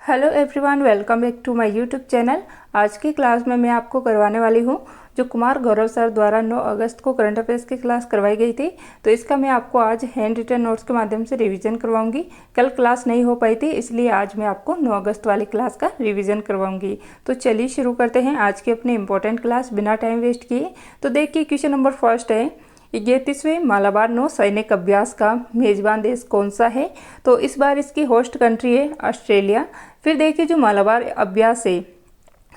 Hello everyone, welcome back to my YouTube channel. आज की class में मैं आपको करवाने वाली हूँ जो कुमार गौरव सर द्वारा 9 अगस्त को करंट अफेयर्स की क्लास करवाई गई थी। तो इसका मैं आपको आज हैंड रिटन नोट्स के माध्यम से रिवीजन करवाऊंगी। कल क्लास नहीं हो पाई थी, इसलिए आज मैं आपको 9 अगस्त वाली क्लास का रिवीजन करवाऊंगी। तो चलिए शुरू करते हैं आज की अपनी इंपॉर्टेंट क्लास बिना टाइम वेस्ट किए। तो देखिए, क्वेश्चन नंबर फर्स्ट है, 31वें मालाबार नौ सैनिक अभ्यास का मेजबान देश कौन सा है। तो इस बार इसकी होस्ट कंट्री है ऑस्ट्रेलिया। फिर देखिए, जो मालाबार अभ्यास है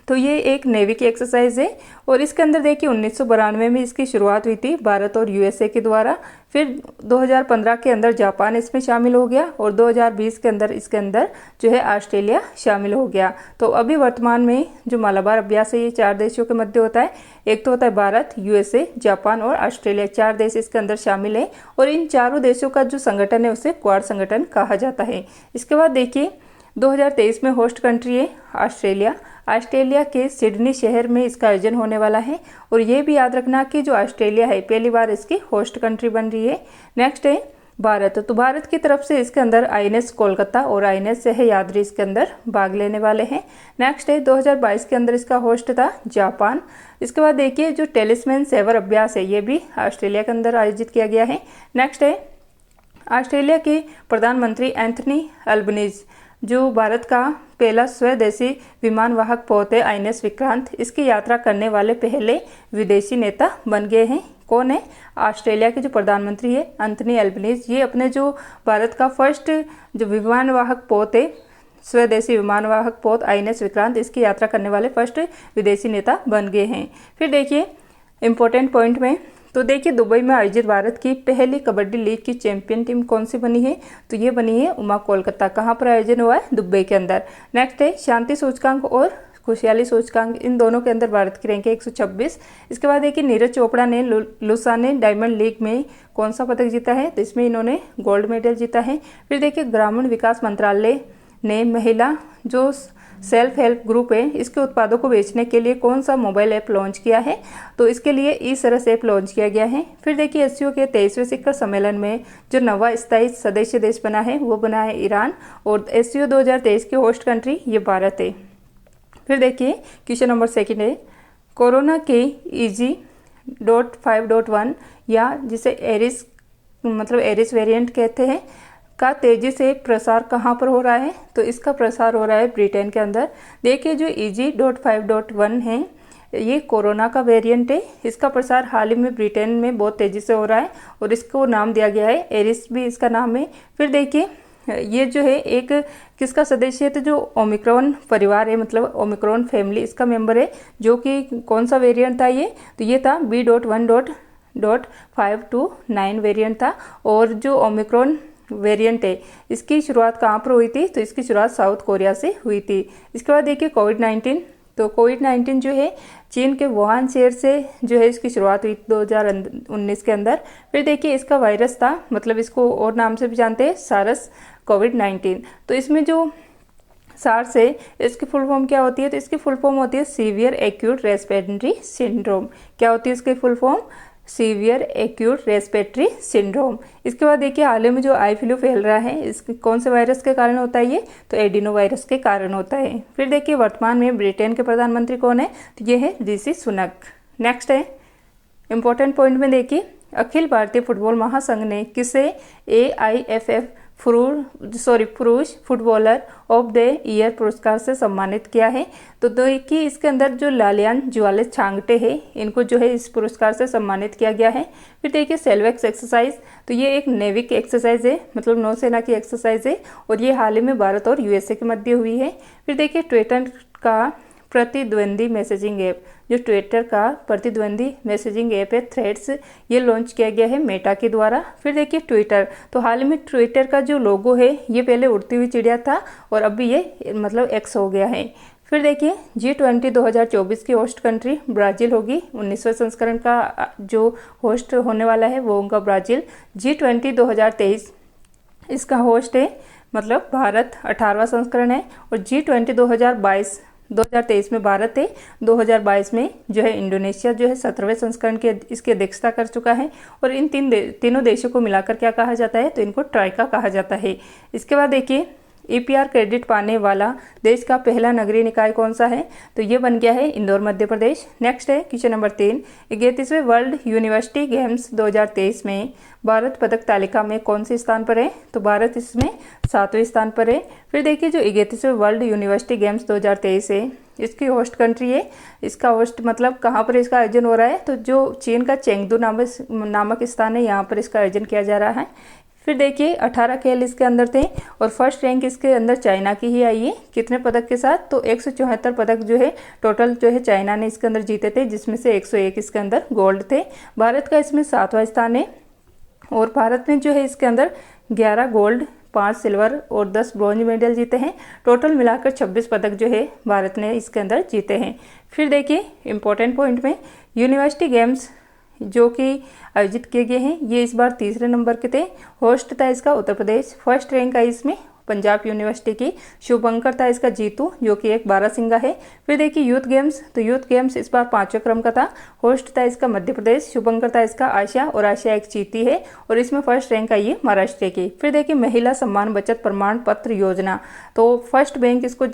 तो ये एक नेवी की एक्सरसाइज है और इसके अंदर देखिए 1992 में इसकी शुरुआत हुई थी भारत और यूएसए के द्वारा। फिर 2015 के अंदर जापान इसमें शामिल हो गया और 2020 के अंदर इसके अंदर जो है ऑस्ट्रेलिया शामिल हो गया। तो अभी वर्तमान में जो मालाबार अभ्यास है ये 4 देशों के मध्य होता है। एक तो होता है भारत, यूएसए, जापान और ऑस्ट्रेलिया। 4 देश इसके अंदर शामिल है और इन चारों देशों का जो संगठन है उसे क्वाड संगठन कहा जाता है। इसके बाद देखिए 2023 में होस्ट कंट्री है ऑस्ट्रेलिया। ऑस्ट्रेलिया के सिडनी शहर में इसका आयोजन होने वाला है और ये भी याद रखना कि जो ऑस्ट्रेलिया है पहली बार इसकी होस्ट कंट्री बन रही है। नेक्स्ट है भारत। तो भारत की तरफ से इसके अंदर आईएनएस कोलकाता और आईएनएस सह्याद्री इसके अंदर भाग लेने वाले हैं। नेक्स्ट है 2022 के अंदर इसका होस्ट था जापान। इसके बाद देखिए जो टेलिस्मैन सेवर अभ्यास है ये भी ऑस्ट्रेलिया के अंदर आयोजित किया गया है। नेक्स्ट है ऑस्ट्रेलिया के प्रधानमंत्री एंथनी अल्बनीज, जो भारत का पहला स्वदेशी विमान वाहक पोत है आईएनएस विक्रांत, इसकी यात्रा करने वाले पहले विदेशी नेता बन गए हैं। कौन है? ऑस्ट्रेलिया के जो प्रधानमंत्री है एंथनी अल्बनीज। ये अपने जो भारत का फर्स्ट जो विमान वाहक पोत है, स्वदेशी विमान वाहक पोत आईएनएस विक्रांत, इसकी यात्रा करने वाले फर्स्ट विदेशी नेता बन गए हैं। फिर देखिए इंपॉर्टेंट पॉइंट में, तो देखिए दुबई में आयोजित भारत की पहली कबड्डी लीग की चैंपियन टीम कौन सी बनी है। तो ये बनी है उमा कोलकाता। कहाँ पर आयोजन हुआ है? दुबई के अंदर। नेक्स्ट है शांति सूचकांक और खुशहाली सूचकांक, इन दोनों के अंदर भारत की रैंक है 126। इसके बाद देखिए नीरज चोपड़ा ने लुसाने डायमंड लीग में कौन सा पदक जीता है। तो इसमें इन्होंने गोल्ड मेडल जीता है। फिर देखिए ग्रामीण विकास मंत्रालय ने महिला जो सेल्फ हेल्प ग्रुप है इसके उत्पादों को बेचने के लिए कौन सा मोबाइल ऐप लॉन्च किया है। तो इसके लिए ई-सरस ऐप लॉन्च किया गया है। फिर देखिए एससीओ के 23वें शिखर सम्मेलन में जो नवा स्थायी सदस्य देश बना है वो बना है ईरान और एससीओ 2023 की होस्ट कंट्री ये भारत है। फिर देखिए क्वेश्चन नंबर सेकंड है, कोरोना के EG.5.1 या जिसे एरिस एरिस वेरिएंट कहते हैं का तेजी से प्रसार कहाँ पर हो रहा है। तो इसका प्रसार हो रहा है ब्रिटेन के अंदर। देखिए जो EG.5.1 है ये कोरोना का वेरिएंट है। इसका प्रसार हाल ही में ब्रिटेन में बहुत तेजी से हो रहा है और इसको नाम दिया गया है एरिस, भी इसका नाम है। फिर देखिए ये जो है एक किसका सदस्य है, तो जो ओमिक्रॉन परिवार है, मतलब ओमिक्रॉन फैमिली इसका मेंबर है। जो कि कौन सा वेरिएंट था ये, तो ये था B.1.529 वेरिएंट था। और जो ओमिक्रॉन वेरिएंट है इसकी शुरुआत कहाँ पर हुई थी। तो इसकी शुरुआत साउथ कोरिया से हुई थी। इसके बाद देखिए कोविड-19। तो कोविड-19 जो है चीन के वुहान शहर से जो है इसकी शुरुआत हुई 2019 के अंदर। फिर देखिए इसका वायरस था, मतलब इसको और नाम से भी जानते हैं सारस कोविड-19। तो इसमें जो सार्स है इसकी फुल फॉर्म क्या होती है। तो इसकी फुल फॉर्म होती है सीवियर एक्यूट रेस्पिरेटरी सिंड्रोम। क्या होती है इसकी full form? Severe acute respiratory syndrome. इसके बाद देखिए हाल ही में जो आई फ्लू फैल रहा है इसके कौन से वायरस के कारण होता है ये, तो एडिनो वायरस के कारण होता है। फिर देखिए वर्तमान में ब्रिटेन के प्रधानमंत्री कौन है, तो ये है ऋषि सुनक। नेक्स्ट है इंपॉर्टेंट पॉइंट में देखिए अखिल भारतीय फुटबॉल महासंघ ने किसे AIFF पुरुष फुटबॉलर ऑफ द ईयर पुरस्कार से सम्मानित किया है। तो देखिए इसके अंदर जो लालियान जुआले छांगटे हैं इनको जो है इस पुरस्कार से सम्मानित किया गया है। फिर देखिए सेल्वेक्स एक्सरसाइज, तो ये एक नेवी की एक्सरसाइज है, मतलब नौसेना की एक्सरसाइज है और ये हाल ही में भारत और यूएसए के मध्य हुई है। फिर देखिए ट्विटर का प्रतिद्वंदी मैसेजिंग ऐप, जो ट्विटर का प्रतिद्वंदी मैसेजिंग ऐप है थ्रेड्स, ये लॉन्च किया गया है मेटा के द्वारा। फिर देखिए ट्विटर, तो हाल ही में ट्विटर का जो लोगो है ये पहले उड़ती हुई चिड़िया था और अभी ये मतलब एक्स हो गया है। फिर देखिए G20 2024 की होस्ट कंट्री ब्राज़ील होगी। 19वें संस्करण का जो होस्ट होने वाला है वो होगा ब्राज़ील। G20 2023 इसका होस्ट है, मतलब भारत 18वां संस्करण है। और G20 2023 में भारत है, 2022 में जो है इंडोनेशिया जो है 17वें संस्करण की इसकी अध्यक्षता कर चुका है। और इन तीनों देशों को मिलाकर क्या कहा जाता है, तो इनको ट्राइका कहा जाता है। इसके बाद देखिए EPR क्रेडिट पाने वाला देश का पहला नगरीय निकाय कौन सा है? तो ये बन गया है इंदौर मध्य प्रदेश। नेक्स्ट है क्वेश्चन नंबर 3, 31वें वर्ल्ड यूनिवर्सिटी गेम्स 2023 में भारत पदक तालिका में कौन से स्थान पर है? तो भारत इसमें 7वें स्थान पर है। फिर देखिए जो 31वें वर्ल्ड यूनिवर्सिटी गेम्स 2023 है, इसकी होस्ट कंट्री है, इसका होस्ट मतलब कहाँ पर इसका आयोजन हो रहा है? तो जो चीन का चेंगदू नामक स्थान है, यहाँ पर इसका आयोजन किया जा रहा है। फिर देखिए 18 खेल इसके अंदर थे और फर्स्ट रैंक इसके अंदर चाइना की ही आई है। कितने पदक के साथ? तो 174 पदक जो है टोटल जो है चाइना ने इसके अंदर जीते थे, जिसमें से 101 इसके अंदर गोल्ड थे। भारत का इसमें 7वां स्थान है और भारत ने जो है इसके अंदर 11 गोल्ड, 5 सिल्वर और 10 ब्रॉन्ज मेडल जीते हैं। टोटल मिलाकर 26 पदक जो है भारत ने इसके अंदर जीते हैं। फिर देखिए इंपॉर्टेंट पॉइंट में यूनिवर्सिटी गेम्स जो कि आयोजित किए गए हैं, ये इस बार 3रे नंबर के थे। होस्ट था इसका उत्तर प्रदेश। फर्स्ट रैंक आई इसमें पंजाब यूनिवर्सिटी की। शुभंकर था इसका जीतू, जो कि एक बारासिंगा है। फिर देखिए यूथ गेम्स, तो यूथ गेम्स इस बार 5वें क्रम का था। होस्ट था इसका मध्य प्रदेश। शुभंकर था इसका आशा, और आशा एक चीती है और इसमें फर्स्ट रैंक आई है महाराष्ट्र की। फिर देखिए महिला सम्मान बचत प्रमाण पत्र योजना, तो फर्स्ट बैंक इसको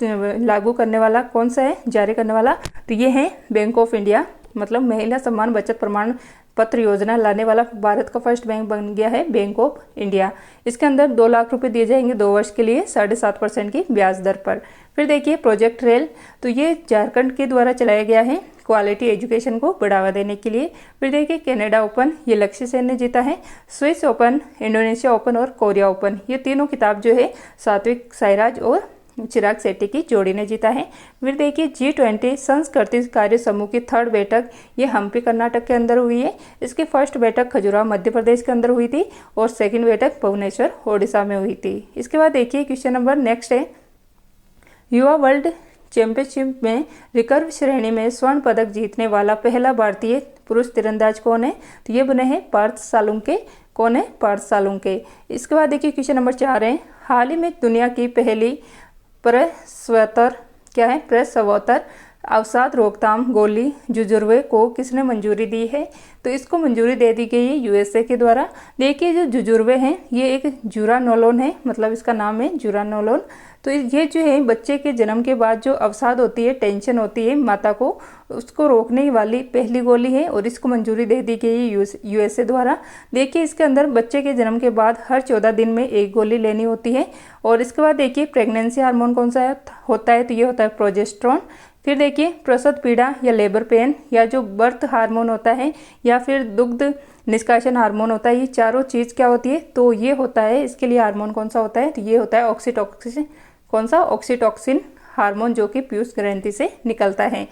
लागू करने वाला कौन सा है, जारी करने वाला? तो ये है बैंक ऑफ इंडिया। मतलब महिला सम्मान बचत प्रमाण पत्र योजना लाने वाला भारत का फर्स्ट बैंक बन गया है बैंक ऑफ इंडिया। इसके अंदर 2 लाख रुपए दिए जाएंगे 2 वर्ष के लिए 7.5% की ब्याज दर पर। फिर देखिए प्रोजेक्ट रेल, तो ये झारखंड के द्वारा चलाया गया है क्वालिटी एजुकेशन को बढ़ावा देने के लिए। फिर देखिए कनाडा ओपन, ये लक्ष्य सेन ने जीता है। स्विस ओपन, इंडोनेशिया ओपन और कोरिया ओपन, ये तीनों खिताब जो है सात्विक साईराज और चिराग शेट्टी की जोड़ी ने जीता है। फिर देखिए G20 संस्कृति कार्य समूह की 3rd बैठक, ये हम्पी कर्नाटक के अंदर हुई है। इसकी फर्स्ट बैठक खजुराहो मध्य प्रदेश के अंदर हुई थी और सेकंड बैठक भुवनेश्वर ओडिशा में हुई थी। इसके बाद देखिए क्वेश्चन नंबर नेक्स्ट है, युवा वर्ल्ड चैंपियनशिप में रिकर्व श्रेणी में स्वर्ण पदक जीतने वाला पहला भारतीय पुरुष तीरंदाज कौन है? तो ये बने हैं पार्थ सालुंके। कौन है? पार्थ सालुंके। इसके बाद देखिए क्वेश्चन नंबर 4 है, हाल ही में दुनिया की पहली प्रसवोत्तर अवसाद रोकथाम गोली जुजुर्वे को किसने मंजूरी दी है? तो इसको मंजूरी दे दी गई है USA के द्वारा। देखिए जो जुजुर्वे हैं, ये एक जुरानोलोन है, मतलब इसका नाम है जुरानोलोन। तो ये जो है बच्चे के जन्म के बाद जो अवसाद होती है, टेंशन होती है माता को, उसको रोकने वाली पहली गोली है और इसको मंजूरी दे दी गई है USA द्वारा। देखिए इसके अंदर बच्चे के जन्म के बाद हर 14 दिन में 1 गोली लेनी होती है। और इसके बाद देखिए प्रेगनेंसी हार्मोन कौन सा होता है? तो ये होता है प्रोजेस्टेरोन। फिर देखिए प्रसव पीड़ा या लेबर पेन, या जो बर्थ हार्मोन होता है, या फिर दुग्ध निष्कासन हार्मोन होता है, ये चारों चीज क्या होती है? तो ये होता है, इसके लिए हार्मोन कौन सा होता है? तो ये होता है ऑक्सीटोसिन। कौन सा? ऑक्सीटोसिन हार्मोन, जो कि पीयूष ग्रंथि से निकलता है।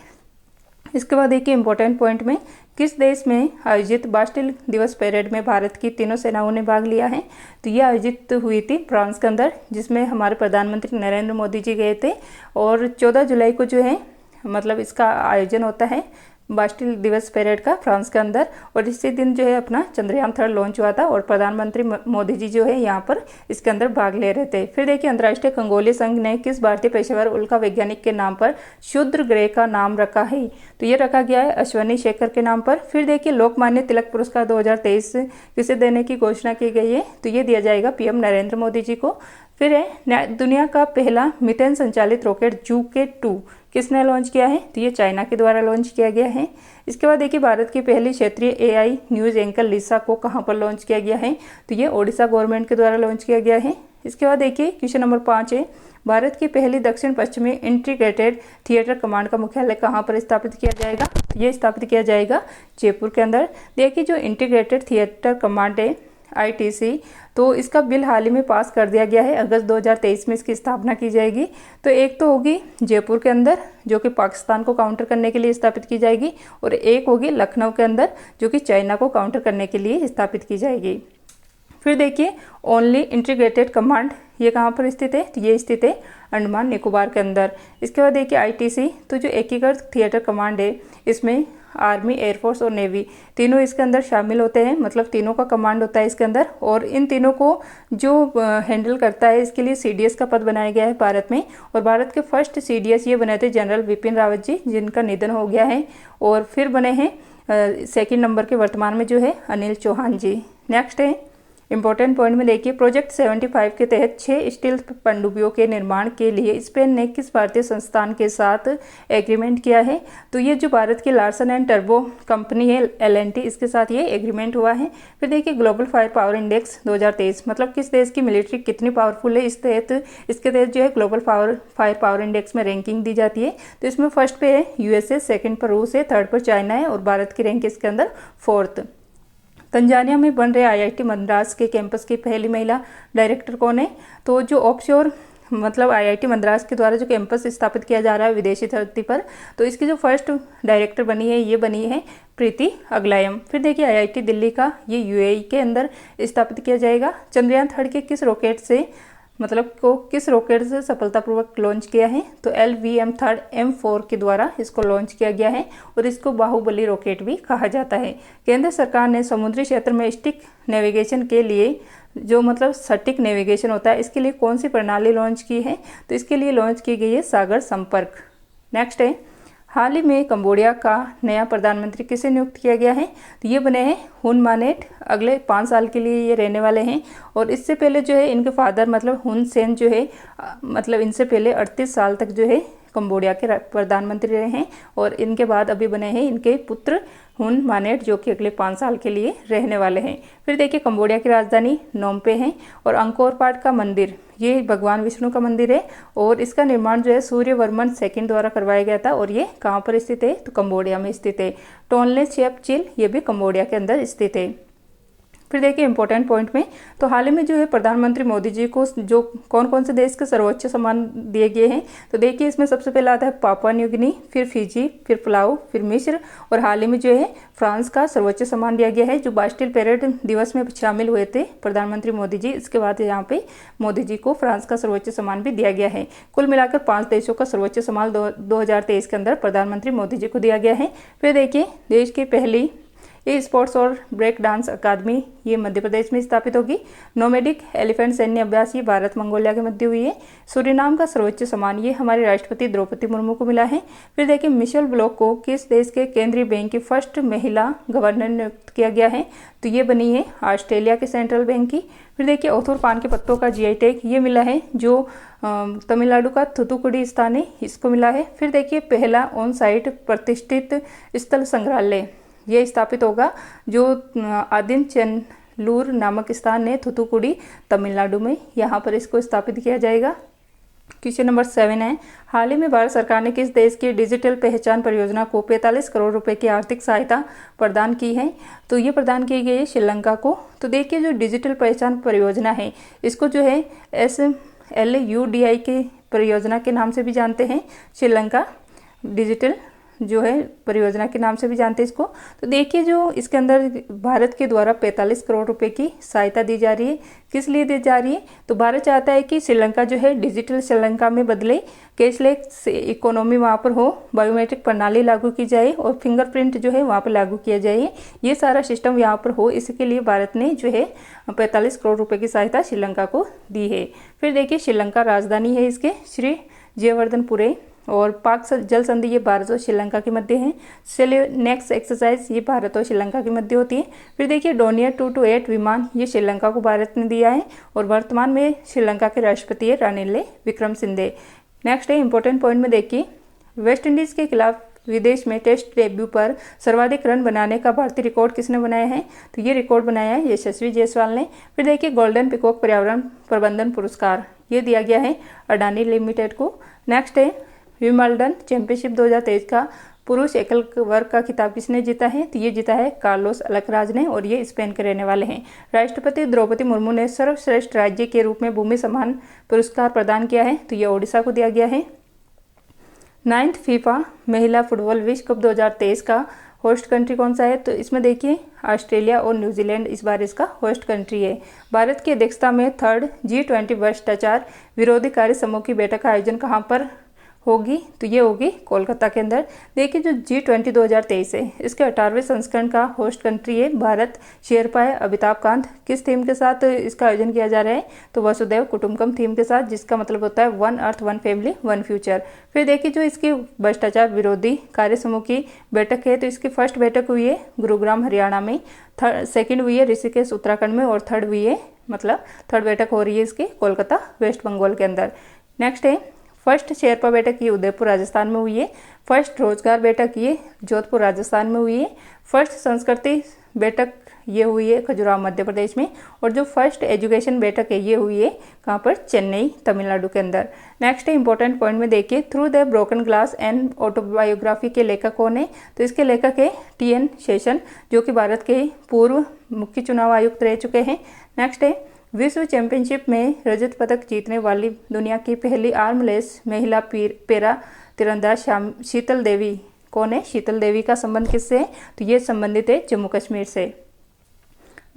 इसके बाद देखिए इंपॉर्टेंट पॉइंट में, किस देश में आयोजित बास्टिल दिवस परेड में भारत की तीनों सेनाओं ने भाग लिया है? तो ये आयोजित हुई थी फ्रांस के अंदर, जिसमें हमारे प्रधानमंत्री नरेंद्र मोदी जी गए थे। और 14 जुलाई को जो है मतलब इसका आयोजन होता है बास्टिल दिवस परेड का फ्रांस के अंदर। और इसी दिन जो है अपना चंद्रयान 3 लॉन्च हुआ था और प्रधानमंत्री मोदी जी जो है यहाँ पर इसके अंदर भाग ले रहे थे। फिर देखिए अंतर्राष्ट्रीय खगोलीय संघ ने किस भारतीय पेशेवर उल्का वैज्ञानिक के नाम पर क्षुद्र ग्रह का नाम रखा है? तो ये रखा गया है अश्वनी शेखर के नाम पर। फिर देखिए लोकमान्य तिलक पुरस्कार 2023 किसे देने की घोषणा की गई है? तो ये दिया जाएगा PM नरेंद्र मोदी जी को। फिर है दुनिया का पहला मीथेन संचालित रॉकेट जूके 2 किसने लॉन्च किया है? तो ये चाइना के द्वारा लॉन्च किया गया है। इसके बाद देखिए भारत की पहली क्षेत्रीय AI न्यूज एंकर लिसा को कहां पर लॉन्च किया गया है? तो ये ओडिशा गवर्नमेंट के द्वारा लॉन्च किया गया है। इसके बाद देखिए क्वेश्चन नंबर 5 है, भारत की पहली दक्षिण पश्चिमी इंटीग्रेटेड थिएटर कमांड का मुख्यालय कहां पर स्थापित किया जाएगा? तो ये स्थापित किया जाएगा जयपुर के अंदर। देखिए जो इंटीग्रेटेड थिएटर कमांड है ITC, तो इसका बिल हाल ही में पास कर दिया गया है। अगस्त 2023 में इसकी स्थापना की जाएगी। तो एक तो होगी जयपुर के अंदर, जो कि पाकिस्तान को काउंटर करने के लिए स्थापित की जाएगी, और एक होगी लखनऊ के अंदर, जो कि चाइना को काउंटर करने के लिए स्थापित की जाएगी। फिर देखिए ओनली इंटीग्रेटेड कमांड ये कहाँ पर स्थित है? तो ये स्थित है अंडमान निकोबार के अंदर। इसके बाद देखिए ITC, तो जो एकीकृत थिएटर कमांड है, इसमें आर्मी, एयरफोर्स और नेवी तीनों इसके अंदर शामिल होते हैं। मतलब तीनों का कमांड होता है इसके अंदर, और इन तीनों को जो हैंडल करता है, इसके लिए CDS का पद बनाया गया है भारत में। और भारत के फर्स्ट CDS ये बने थे जनरल विपिन रावत जी, जिनका निधन हो गया है। और फिर बने हैं सेकंड नंबर के वर्तमान में जो है अनिल चौहान जी। नेक्स्ट है इंपॉर्टेंट पॉइंट में देखिए, प्रोजेक्ट 75 के तहत 6 स्टील पनडुब्बियों के निर्माण के लिए स्पेन ने किस भारतीय संस्थान के साथ एग्रीमेंट किया है? तो ये जो भारत की लार्सन एंड टर्बो कंपनी है LNT, इसके साथ ये एग्रीमेंट हुआ है। फिर देखिए ग्लोबल फायर पावर इंडेक्स 2023, मतलब किस देश की मिलिट्री कितनी पावरफुल है, इसके तहत जो है ग्लोबल फायर पावर इंडेक्स में रैंकिंग दी जाती है। तो इसमें फर्स्ट पे है USA, सेकंड पर रूस है, थर्ड पर चाइना है और भारत की रैंक इसके अंदर 4th। तंजानिया में बन रहे IIT मद्रास के कैंपस की पहली महिला डायरेक्टर कौन है? तो जो ऑफशोर मतलब IIT मद्रास के द्वारा जो कैंपस स्थापित किया जा रहा है विदेशी धरती पर, तो इसकी जो फर्स्ट डायरेक्टर बनी है ये बनी है प्रीति अगलायम। फिर देखिए IIT दिल्ली का ये UAE के अंदर स्थापित किया जाएगा। चंद्रयान 3 के किस रॉकेट से सफलतापूर्वक लॉन्च किया है? तो LVM-3 M4 के द्वारा इसको लॉन्च किया गया है और इसको बाहुबली रॉकेट भी कहा जाता है। केंद्र सरकार ने समुद्री क्षेत्र में स्टिक नेविगेशन के लिए जो मतलब सटीक नेविगेशन होता है, इसके लिए कौन सी प्रणाली लॉन्च की है? तो इसके लिए लॉन्च की गई है सागर संपर्क। नेक्स्ट है, हाल ही में कंबोडिया का नया प्रधानमंत्री किसे नियुक्त किया गया है? तो ये बने हैं हुन मानेट, अगले 5 साल के लिए ये रहने वाले हैं। और इससे पहले जो है इनके फादर मतलब हुन सेन जो है मतलब इनसे पहले 38 साल तक जो है कंबोडिया के प्रधानमंत्री रहे हैं और इनके बाद अभी बने हैं इनके पुत्र हुन मानेट, जो कि अगले 5 साल के लिए रहने वाले हैं। फिर देखिए कंबोडिया की राजधानी नोम पे है और अंकोर पाट का मंदिर ये भगवान विष्णु का मंदिर है और इसका निर्माण जो है सूर्यवर्मन II द्वारा करवाया गया था और ये कहाँ पर स्थित है? तो कंबोडिया में स्थित है। टोनले सैप झील ये भी कंबोडिया के अंदर स्थित है। फिर देखिए इंपॉर्टेंट पॉइंट में, तो हाल ही में जो है प्रधानमंत्री मोदी जी को जो कौन कौन से देश के सर्वोच्च सम्मान दिए गए हैं? तो देखिए इसमें सबसे पहला आता है पापुआ न्यू गिनी, फिर फिजी, फिर पलाऊ, फिर मिस्र और हाल ही में जो है फ्रांस का सर्वोच्च सम्मान दिया गया है। जो बास्टिल परेड दिवस में शामिल हुए थे प्रधानमंत्री मोदी जी, इसके बाद यहाँ पे मोदी जी को फ्रांस का सर्वोच्च सम्मान भी दिया गया है। कुल मिलाकर 5 देशों का सर्वोच्च सम्मान 2023 के अंदर प्रधानमंत्री मोदी जी को दिया गया है। फिर देखिए देश की पहली ये स्पोर्ट्स और ब्रेक डांस अकादमी ये मध्य प्रदेश में स्थापित होगी। नोमेडिक एलिफेंट सैन्य अभ्यास ये भारत मंगोलिया के मध्य हुई है। सूरीनाम का सर्वोच्च सम्मान ये हमारे राष्ट्रपति द्रौपदी मुर्मू को मिला है। फिर देखिए मिशेल ब्लॉक को किस देश के केंद्रीय बैंक की फर्स्ट महिला गवर्नर नियुक्त किया गया है? तो ये बनी है ऑस्ट्रेलिया के सेंट्रल बैंक की। फिर देखिए ओथुर पान के पत्तों का GI टैग ये मिला है जो तमिलनाडु का थुथुकुडी स्थान है, इसको मिला है। फिर देखिए पहला ऑन साइट प्रतिष्ठित स्थल संग्रहालय ये स्थापित होगा जो आदिनचेनलूर नामक स्थान है थुथुकुडी तमिलनाडु में, यहाँ पर इसको स्थापित किया जाएगा। क्वेश्चन नंबर 7 है, हाल ही में भारत सरकार ने किस देश की डिजिटल पहचान परियोजना को 45 करोड़ रुपए की आर्थिक सहायता प्रदान की है? तो ये प्रदान की गई है श्रीलंका को। तो देखिए जो डिजिटल पहचान परियोजना है इसको जो है SLUDI के परियोजना के नाम से भी जानते हैं, श्रीलंका डिजिटल जो है परियोजना के नाम से भी जानते हैं इसको। तो देखिए जो इसके अंदर भारत के द्वारा 45 करोड़ रुपए की सहायता दी जा रही है, किस लिए दी जा रही है? तो भारत चाहता है कि श्रीलंका जो है डिजिटल श्रीलंका में बदले, कैशलेस इकोनॉमी वहाँ पर हो, बायोमेट्रिक प्रणाली लागू की जाए और फिंगरप्रिंट जो है वहाँ पर लागू किया जाए, ये सारा सिस्टम यहाँ पर हो। इसके लिए भारत ने जो है 45 करोड़ रुपए की सहायता श्रीलंका को दी है। फिर देखिए श्रीलंका राजधानी है इसके श्री जयवर्धनपुरे और पाक जल संधि ये भारत और श्रीलंका के मध्य है। नेक्स्ट एक्सरसाइज ये भारत और श्रीलंका के मध्य होती है। फिर देखिए डोनियर 228 विमान ये श्रीलंका को भारत ने दिया है और वर्तमान में श्रीलंका के राष्ट्रपति है रानिल विक्रमसिंघे। नेक्स्ट है इंपॉर्टेंट पॉइंट में देखिए, वेस्ट इंडीज के खिलाफ विदेश में टेस्ट डेब्यू पर सर्वाधिक रन बनाने का भारतीय रिकॉर्ड किसने बनाया है? तो ये रिकॉर्ड बनाया है यशस्वी जायसवाल ने। फिर देखिए गोल्डन पिकॉक पर्यावरण प्रबंधन पुरस्कार ये दिया गया है अडानी लिमिटेड को। नेक्स्ट है विंबलडन चैंपियनशिप 2023 का पुरुष एकल वर्ग का खिताब किसने जीता है? तो ये जीता है कार्लोस अल्कराज ने और ये स्पेन के रहने वाले हैं। राष्ट्रपति द्रौपदी मुर्मू ने सर्वश्रेष्ठ राज्य के रूप में भूमि सम्मान पुरस्कार प्रदान किया है, तो ये ओडिशा को दिया गया है। 9th फीफा महिला फुटबॉल विश्व कप 2023 का होस्ट कंट्री कौन सा है? तो इसमें देखिए ऑस्ट्रेलिया और न्यूजीलैंड इस बार इसका होस्ट कंट्री है। भारत की अध्यक्षता में 3rd G20 भ्रष्टाचार विरोधी कार्य समूह की बैठक का आयोजन कहाँ पर होगी तो ये होगी कोलकाता के अंदर। देखिए जो G20 2023 है इसके 18वें संस्करण का होस्ट कंट्री है भारत। शेरपा है अमिताभ कांत। किस थीम के साथ इसका आयोजन किया जा रहा है तो वसुधैव कुटुंबकम थीम के साथ, जिसका मतलब होता है one earth one family one future. फिर देखिए जो इसकी भ्रष्टाचार विरोधी कार्य समूह की बैठक है तो इसकी फर्स्ट बैठक हुई है गुरुग्राम हरियाणा में, सेकेंड हुई है ऋषिकेश उत्तराखंड में और थर्ड हुई है थर्ड बैठक हो रही है इसकी कोलकाता वेस्ट बंगाल के अंदर। नेक्स्ट है फर्स्ट शेरपा बैठक ये उदयपुर राजस्थान में हुई है। फर्स्ट रोजगार बैठक ये जोधपुर राजस्थान में हुई है। फर्स्ट संस्कृति बैठक ये हुई है खजुराहो मध्य प्रदेश में। और जो फर्स्ट एजुकेशन बैठक है ये हुई है कहाँ पर, चेन्नई तमिलनाडु के अंदर। नेक्स्ट है इंपॉर्टेंट पॉइंट में देखिए through the broken glass and autobiography के लेखक कौन है तो इसके लेखक है TN शेषन, जो कि भारत के पूर्व मुख्य चुनाव आयुक्त रह चुके हैं। नेक्स्ट है विश्व चैंपियनशिप में रजत पदक जीतने वाली दुनिया की पहली आर्मलेस महिला पैरा तीरंदाज शीतल देवी कौन है। शीतल देवी का संबंध किससे है तो ये संबंधित है जम्मू कश्मीर से।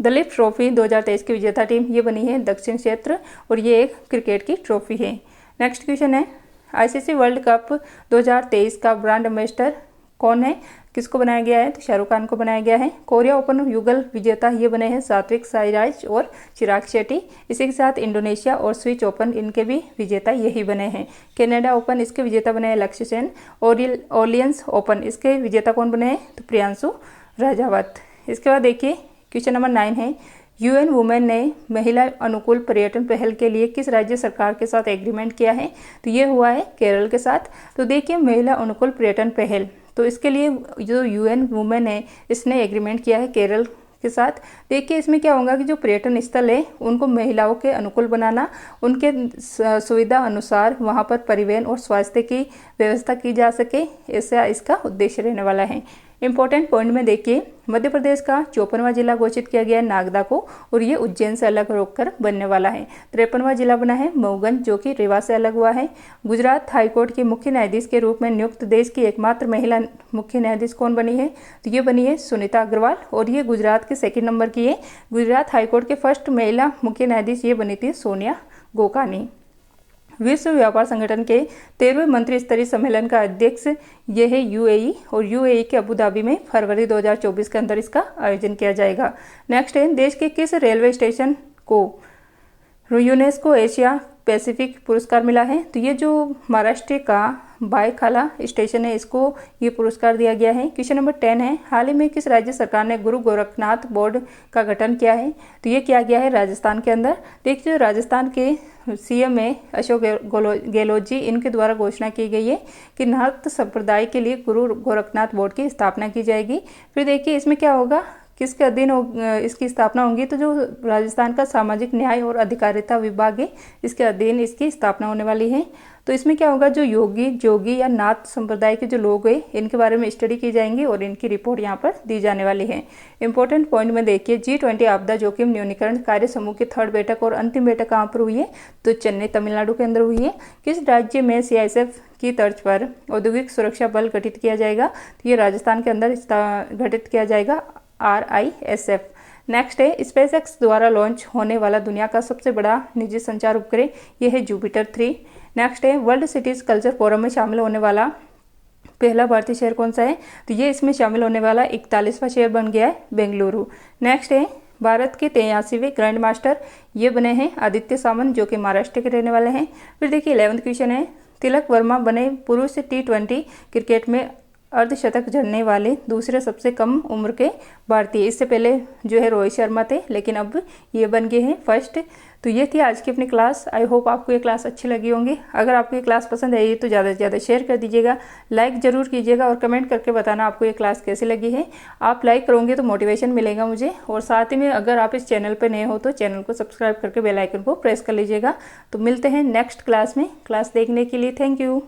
दलीप ट्रॉफी 2023 की विजेता टीम ये बनी है दक्षिण क्षेत्र और ये एक क्रिकेट की ट्रॉफी है। नेक्स्ट क्वेश्चन है ICC वर्ल्ड कप 2023 का ब्रांड एम्बेसडर कौन है, किसको बनाया गया है तो शाहरुख खान को बनाया गया है। कोरिया ओपन युगल विजेता ये बने हैं सात्विक साईराज और चिराग शेट्टी। इसी के साथ इंडोनेशिया और स्विच ओपन इनके भी विजेता यही बने हैं। कनाडा ओपन इसके विजेता बने हैं लक्ष्य सेन। ओलियंस ओपन इसके विजेता कौन बने हैं तो प्रियांशु राजावत। इसके बाद देखिए क्वेश्चन नंबर 9 है UN वुमेन ने महिला अनुकूल पर्यटन पहल के लिए किस राज्य सरकार के साथ एग्रीमेंट किया है तो ये हुआ है केरल के साथ। तो देखिए महिला अनुकूल पर्यटन पहल तो इसके लिए जो UN वुमेन है इसने एग्रीमेंट किया है केरल के साथ। देखिए इसमें क्या होगा कि जो पर्यटन स्थल है उनको महिलाओं के अनुकूल बनाना, उनके सुविधा अनुसार वहां पर परिवहन और स्वास्थ्य की व्यवस्था की जा सके, ऐसा इसका उद्देश्य रहने वाला है। इंपॉर्टेंट पॉइंट में देखिए मध्य प्रदेश का 54वां जिला घोषित किया गया है नागदा को और ये उज्जैन से अलग होकर बनने वाला है। 53वां जिला बना है मऊगंज जो कि रीवा से अलग हुआ है। गुजरात हाईकोर्ट के मुख्य न्यायाधीश के रूप में नियुक्त देश की एकमात्र महिला मुख्य न्यायाधीश कौन बनी है तो ये बनी है सुनीता अग्रवाल और ये गुजरात के सेकेंड नंबर की है। गुजरात हाईकोर्ट के फर्स्ट महिला मुख्य न्यायाधीश ये बनी थी सोनिया गोकानी। विश्व व्यापार संगठन के 13वें मंत्री स्तरीय सम्मेलन का अध्यक्ष यह है UAE और UAE के अबू धाबी में फरवरी 2024 के अंदर इसका आयोजन किया जाएगा। नेक्स्ट है देश के किस रेलवे स्टेशन को यूनेस्को एशिया पैसिफिक पुरस्कार मिला है तो ये जो महाराष्ट्र का बायखाला स्टेशन है इसको ये पुरस्कार दिया गया है। क्वेश्चन नंबर 10 है हाल ही में किस राज्य सरकार ने गुरु गोरखनाथ बोर्ड का गठन किया है तो ये किया गया है राजस्थान के अंदर। देखिए राजस्थान के CM है अशोक गहलोत जी, इनके द्वारा घोषणा की गई है कि नाथ संप्रदाय के लिए गुरु गोरखनाथ बोर्ड की स्थापना की जाएगी। फिर देखिए इसमें क्या होगा, किसके अधीन इसकी स्थापना होगी तो जो राजस्थान का सामाजिक न्याय और अधिकारिता विभाग है इसके अधीन इसकी स्थापना होने वाली है। तो इसमें क्या होगा, जो योगी जोगी या नाथ संप्रदाय के जो लोग हैं इनके बारे में स्टडी की जाएंगी और इनकी रिपोर्ट यहाँ पर दी जाने वाली है। इंपॉर्टेंट पॉइंट में देखिए G20 आपदा जोखिम न्यूनीकरण कार्य समूह की थर्ड बैठक और अंतिम बैठक कहाँ पर हुई है तो चेन्नई तमिलनाडु के अंदर हुई है। किस राज्य में CISF की तर्ज पर औद्योगिक सुरक्षा बल गठित किया जाएगा तो ये राजस्थान के अंदर गठित किया जाएगा RISF। नेक्स्ट है SpaceX द्वारा लॉन्च होने वाला दुनिया का सबसे बड़ा निजी संचार उपग्रह यह है जुपिटर 3। नेक्स्ट है वर्ल्ड सिटीज कल्चर फोरम में शामिल होने वाला पहला भारतीय शहर कौन सा है तो ये इसमें शामिल होने वाला 41वां शहर बन गया है बेंगलुरु। नेक्स्ट है भारत के 83वें ग्रैंड मास्टर ये बने हैं आदित्य सामंत जो कि महाराष्ट्र के रहने वाले हैं। फिर देखिए 11th क्वेश्चन है तिलक वर्मा बने पुरुष T20 क्रिकेट में अर्धशतक जड़ने वाले दूसरे सबसे कम उम्र के भारतीय। इससे पहले जो है रोहित शर्मा थे लेकिन अब ये बन गए हैं फर्स्ट। तो ये थी आज की अपनी क्लास। आई होप आपको ये क्लास अच्छी लगी होंगी। अगर आपको ये क्लास पसंद आई तो ज़्यादा से ज़्यादा शेयर कर दीजिएगा, लाइक ज़रूर कीजिएगा और कमेंट करके बताना आपको ये क्लास कैसी लगी है। आप लाइक करोगे तो मोटिवेशन मिलेगा मुझे। और साथ ही में अगर आप इस चैनल पर नए हो तो चैनल को सब्सक्राइब करके बेल आइकन को प्रेस कर लीजिएगा। तो मिलते हैं नेक्स्ट क्लास में। क्लास देखने के लिए थैंक यू।